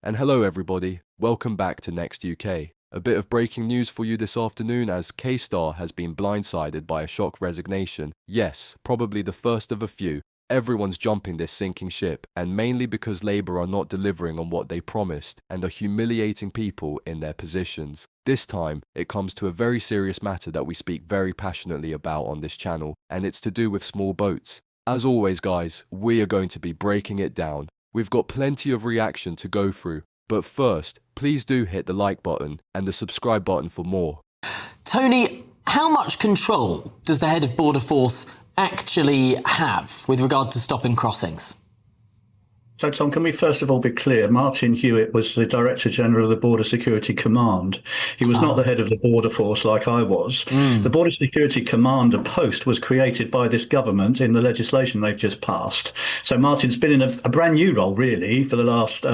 And hello everybody, welcome back to Next UK. A bit of breaking news for you this afternoon as Keir Starmer has been blindsided by a shock resignation. Yes, probably the first of a few. Everyone's jumping this sinking ship, and mainly because Labour are not delivering on what they promised and are humiliating people in their positions. This time, it comes to a very serious matter that we speak very passionately about on this channel, and it's to do with small boats. As always guys, we are going to be breaking it down. We've got plenty of reaction to go through, but first, please do hit the like button and the subscribe button for more. Tony, how much control does the head of Border Force actually have with regard to stopping crossings? So, Tom, can we first of all be clear? Martin Hewitt was the Director General of the Border Security Command. He was not the head of the Border Force like I was. The Border Security Commander post was created by this government in the legislation they've just passed. So Martin's been in a brand new role, really, for the last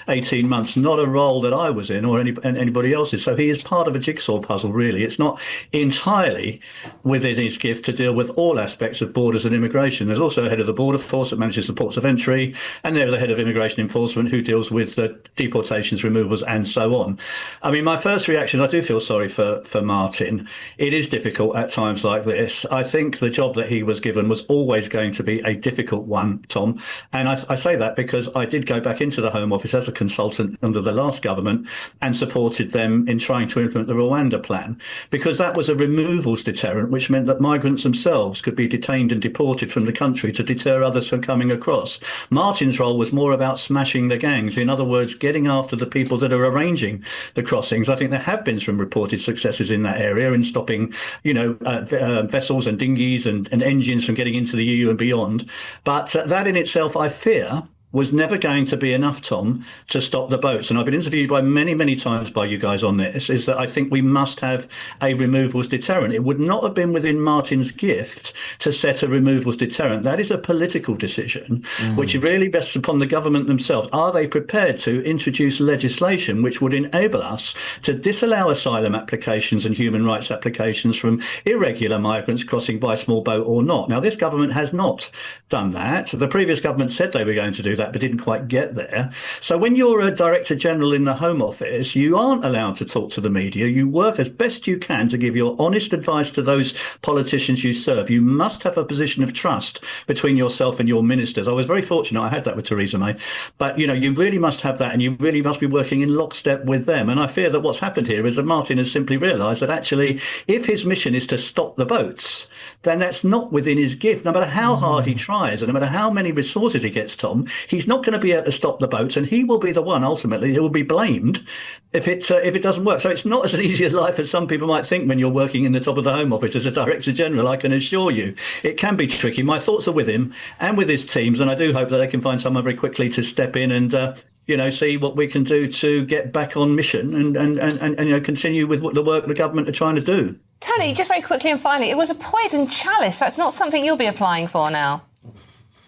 18 months, not a role that I was in or anybody else's. So he is part of a jigsaw puzzle, really. It's not entirely within his gift to deal with all aspects of borders and immigration. There's also a head of the Border Force that manages the ports of entry, and there's a head of immigration enforcement who deals with deportations, removals, and so on. I mean, my first reaction, I do feel sorry for Martin. It is difficult at times like this. I think the job that he was given was always going to be a difficult one, Tom. And I say that because I did go back into the Home Office as a consultant under the last government and supported them in trying to implement the Rwanda plan, because that was a removals deterrent, which meant that migrants themselves could be detained and deported from the country to deter others from coming across. Martin's role was more about smashing the gangs. In other words, getting after the people that are arranging the crossings. I think there have been some reported successes in that area in stopping, vessels and dinghies and engines from getting into the EU and beyond. But that in itself, I fear, was never going to be enough, Tom, to stop the boats. And I've been interviewed by many times by you guys on this, is that I think we must have a removals deterrent. It would not have been within Martin's gift to set a removals deterrent. That is a political decision, which really rests upon the government themselves. Are they prepared to introduce legislation which would enable us to disallow asylum applications and human rights applications from irregular migrants crossing by small boat or not? Now, this government has not done that. The previous government said they were going to do that, but didn't quite get there. So when you're a Director General in the Home Office, you aren't allowed to talk to the media. You work as best you can to give your honest advice to those politicians you serve. You must have a position of trust between yourself and your ministers. I was very fortunate I had that with Theresa May. But, you really must have that, and you really must be working in lockstep with them. And I fear that what's happened here is that Martin has simply realised that actually, if his mission is to stop the boats, then that's not within his gift. No matter how hard he tries, and no matter how many resources he gets, Tom, he's not going to be able to stop the boats, and he will be the one ultimately who will be blamed if it doesn't work. So it's not as easy a life as some people might think when you're working in the top of the Home Office as a Director General. I can assure you, it can be tricky. My thoughts are with him and with his teams, and I do hope that they can find someone very quickly to step in and see what we can do to get back on mission and continue with what the work the government are trying to do. Tony, just very quickly and finally, it was a poison chalice. That's not something you'll be applying for now.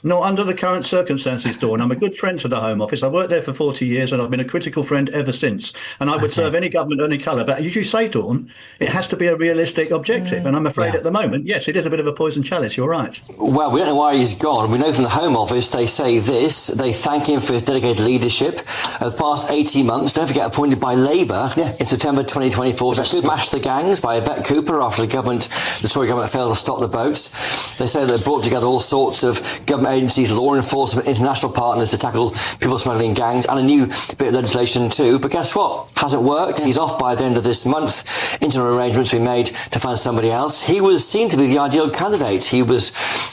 Not under the current circumstances, Dawn. I'm a good friend to the Home Office. I've worked there for 40 years and I've been a critical friend ever since. And I would serve any government, any colour. But as you say, Dawn, it has to be a realistic objective. And I'm afraid at the moment, yes, it is a bit of a poison chalice. You're right. Well, we don't know why he's gone. We know from the Home Office they say this. They thank him for his dedicated leadership of the past 18 months. Don't forget, appointed by Labour in September 2024 to smash the gangs by Yvette Cooper after the Tory government failed to stop the boats. They say they brought together all sorts of government agencies, law enforcement, international partners to tackle people smuggling gangs, and a new bit of legislation too. But guess what? Hasn't worked. He's off by the end of this month. Interim arrangements been made to find somebody else. He was seen to be the ideal candidate. He was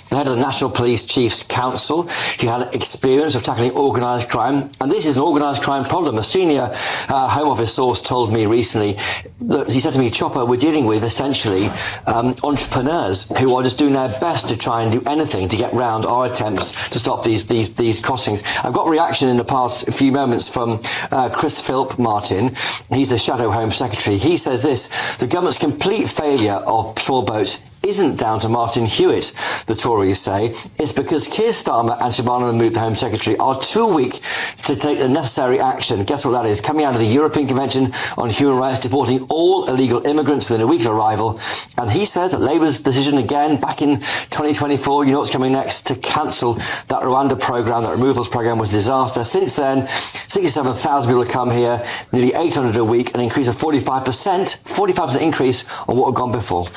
the head of the National Police Chiefs Council. He had experience of tackling organised crime, and this is an organised crime problem. A senior Home Office source told me recently that he said to me, Chopper, we're dealing with essentially entrepreneurs who are just doing their best to try and do anything to get round our attempts to stop these crossings. I've got reaction in the past few moments from Chris Philp Martin. He's the Shadow Home Secretary. He says this: the government's complete failure of small boats isn't down to Martin Hewitt, the Tories say. It's because Keir Starmer and Shabana Mahmood, the Home Secretary, are too weak to take the necessary action. Guess what that is? Coming out of the European Convention on Human Rights, deporting all illegal immigrants within a week of arrival. And he says that Labour's decision again back in 2024, you know what's coming next, to cancel that Rwanda programme, that removals programme, was a disaster. Since then, 67,000 people have come here, nearly 800 a week, an increase of 45% increase on what had gone before.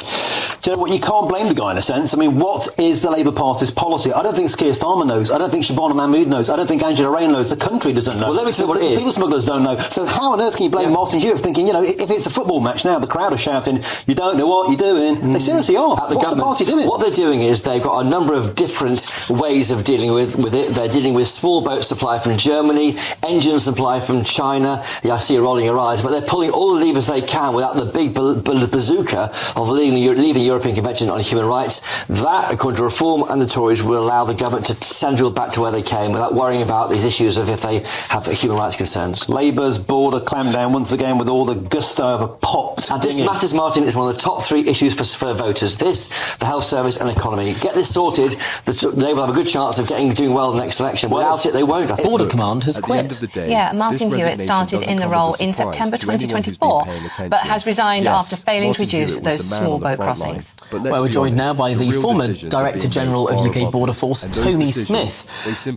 Do you know what? You can't blame the guy in a sense. I mean, what is the Labour Party's policy? I don't think Keir Starmer knows. I don't think Shabana Mahmood knows. I don't think Angela Rayner knows. The country doesn't know. Well, let me tell you what it is. People smugglers don't know. So how on earth can you blame Martin Hewitt for thinking, you know, if it's a football match now, the crowd are shouting, you don't know what you're doing. They seriously are. What's the party doing? What they're doing is they've got a number of different ways of dealing with it. They're dealing with small boat supply from Germany, engine supply from China. Yeah, I see you rolling your eyes, but they're pulling all the levers they can without the big bazooka of leaving the European Convention on Human Rights. That, according to Reform and the Tories, will allow the government to send people back to where they came without worrying about these issues of if they have human rights concerns. Labour's border clampdown once again with all the gusto of a popped. And this matters, Martin. It's one of the top three issues for voters. This, the health service and economy. Get this sorted, Labour will have a good chance of doing well in the next election. Without it, they won't. Border Command has quit. Yeah, Martin Hewitt started in the role in September 2024, but has resigned after failing to reduce those small boat crossings. Well, we're joined now by the former Director General of UK Border Force, Tony Smith.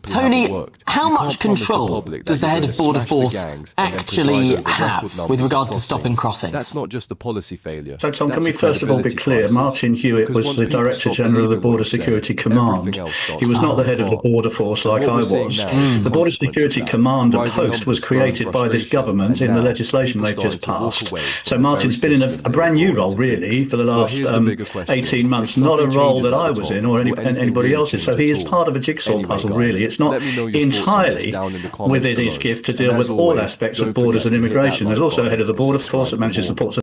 Tony, how much control does the head of Border Force actually have with regard to stopping crossings? That's not just a policy failure. So, Tom, can we first of all be clear? Martin Hewitt was the Director General of the Border Security Command. He was not the head of the Border Force like I was. The Border Security Commander post was created by this government in the legislation they've just passed. So Martin's been in a brand new role, really, for the last 18 months, not a role that I was in or anybody else's. So he is part of a jigsaw puzzle, really. It's not entirely within his gift to deal with all aspects of borders and immigration. There's also a head of the Border Force that manages the ports